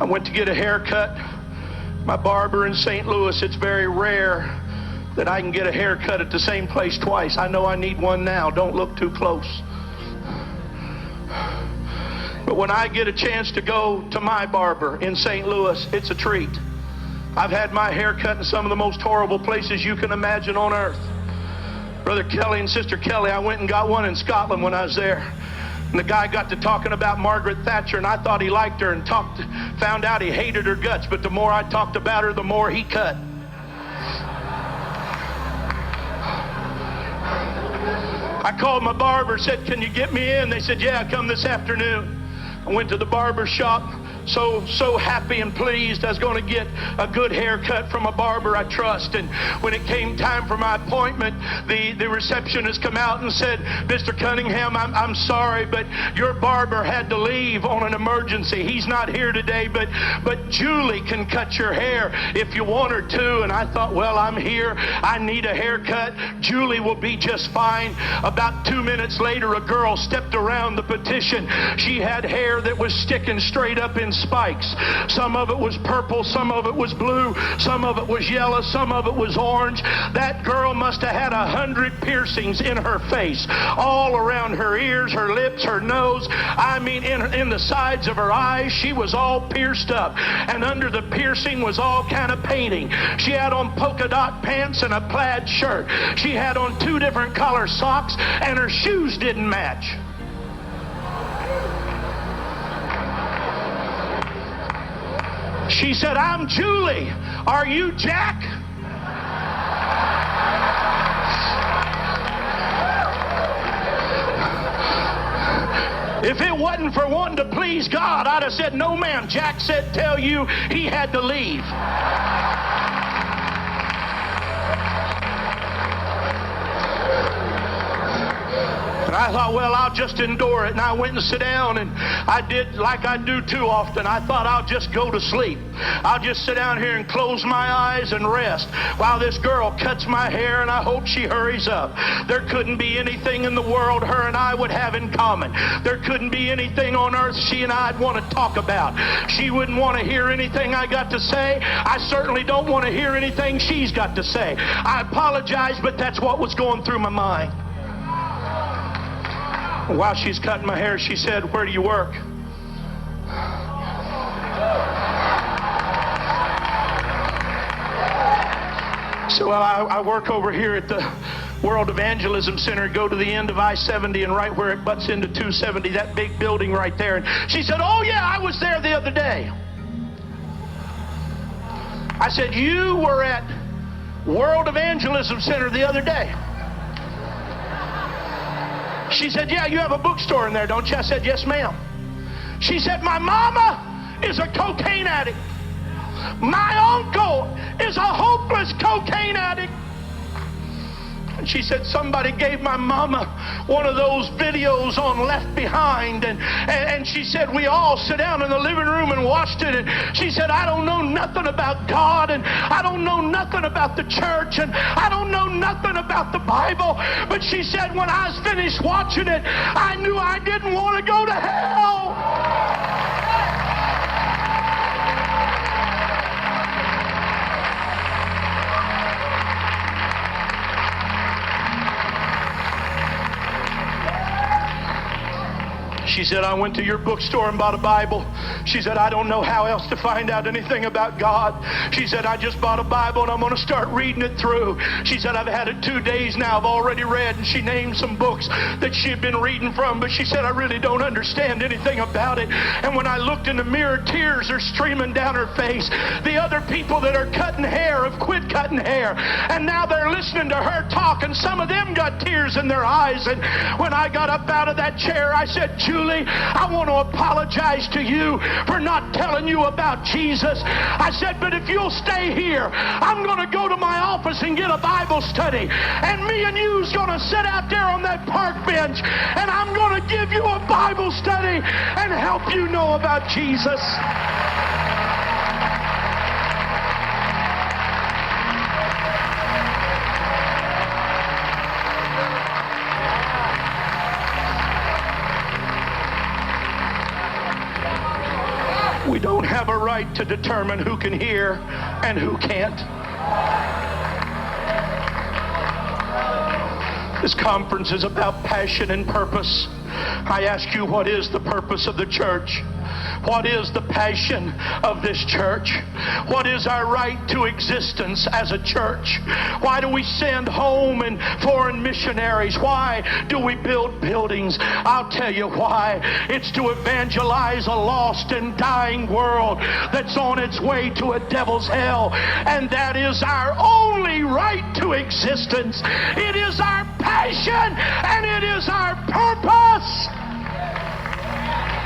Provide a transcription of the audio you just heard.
I went to get a haircut. My barber in St. Louis, it's very rare that I can get a haircut at the same place twice. I know I need one now. Don't look too close. But when I get a chance to go to my barber in St. Louis, it's a treat. I've had my hair cut in some of the most horrible places you can imagine on earth. Brother Kelly and Sister Kelly, I went and got one in Scotland when I was there. And the guy got to talking about Margaret Thatcher, and I thought he liked her, and found out he hated her guts. But the more I talked about her, the more he cut. I called my barber, said, "Can you get me in?" They said, "Yeah, come this afternoon." I went to the barbershop, so happy and pleased I was going to get a good haircut from a barber I trust. And when it came time for my appointment, the receptionist come out and said, "Mr. Cunningham, I'm sorry, but your barber had to leave on an emergency. He's not here today, but Julie can cut your hair if you want her to." And I thought, well, I'm here. I need a haircut. Julie will be just fine. About 2 minutes later, a girl stepped around the petition. She had hair that was sticking straight up in spikes. Some of it was purple, some of it was blue, some of it was yellow, some of it was orange. That girl must have had 100 piercings in her face, all around her ears, her lips, her nose. I mean, in the sides of her eyes. She was all pierced up, and under the piercing was all kind of painting. She had on polka dot pants and a plaid shirt. She had on 2 different color socks, and her shoes didn't match. She said, "I'm Julie. Are you Jack?" If it wasn't for wanting to please God, I'd have said, "No, ma'am. Jack said tell you he had to leave." And I thought, well, I'll just endure it. And I went and sat down, and I did like I do too often. I thought I'll just go to sleep. I'll just sit down here and close my eyes and rest while this girl cuts my hair, and I hope she hurries up. There couldn't be anything in the world her and I would have in common. There couldn't be anything on earth she and I'd want to talk about. She wouldn't want to hear anything I got to say. I certainly don't want to hear anything she's got to say. I apologize, but that's what was going through my mind. While she's cutting my hair, she said, "Where do you work?" So, well, I work over here at the World Evangelism Center. Go to the end of I-70 and right where it butts into 270, that big building right there. And she said, "Oh, yeah, I was there the other day." I said, "You were at World Evangelism Center the other day?" She said, "Yeah, you have a bookstore in there, don't you?" I said, "Yes, ma'am." She said, "My mama is a cocaine addict. My uncle is a hopeless cocaine addict." And she said, "Somebody gave my mama one of those videos on Left Behind." And she said, "We all sat down in the living room and watched it." And she said, "I don't know nothing about God, and I don't know nothing about the church, and I don't know nothing about the Bible." But she said, "When I was finished watching it, I knew I didn't want to go to hell." She said, "I went to your bookstore and bought a Bible." She said, "I don't know how else to find out anything about God." She said, "I just bought a Bible and I'm going to start reading it through." She said, "I've had it 2 days now. I've already read." And she named some books that she had been reading from, but she said, "I really don't understand anything about it." And when I looked in the mirror, tears are streaming down her face. The other people that are cutting hair have quit cutting hair, and now they're listening to her talk, and some of them got tears in their eyes. And when I got up out of that chair, I said, "Julie, I want to apologize to you for not telling you about Jesus." I said, "But if you'll stay here, I'm going to go to my office and get a Bible study. And me and you's going to sit out there on that park bench, and I'm going to give you a Bible study and help you know about Jesus." We We don't have a right to determine who can hear and who can't. This conference is about passion and purpose. I ask you, what is the purpose of the church? What is the passion of this church? What is our right to existence as a church? Why do we send home and foreign missionaries? Why do we build buildings? I'll tell you why. It's to evangelize a lost and dying world that's on its way to a devil's hell. And that is our only right to existence. It is our passion and it is our purpose.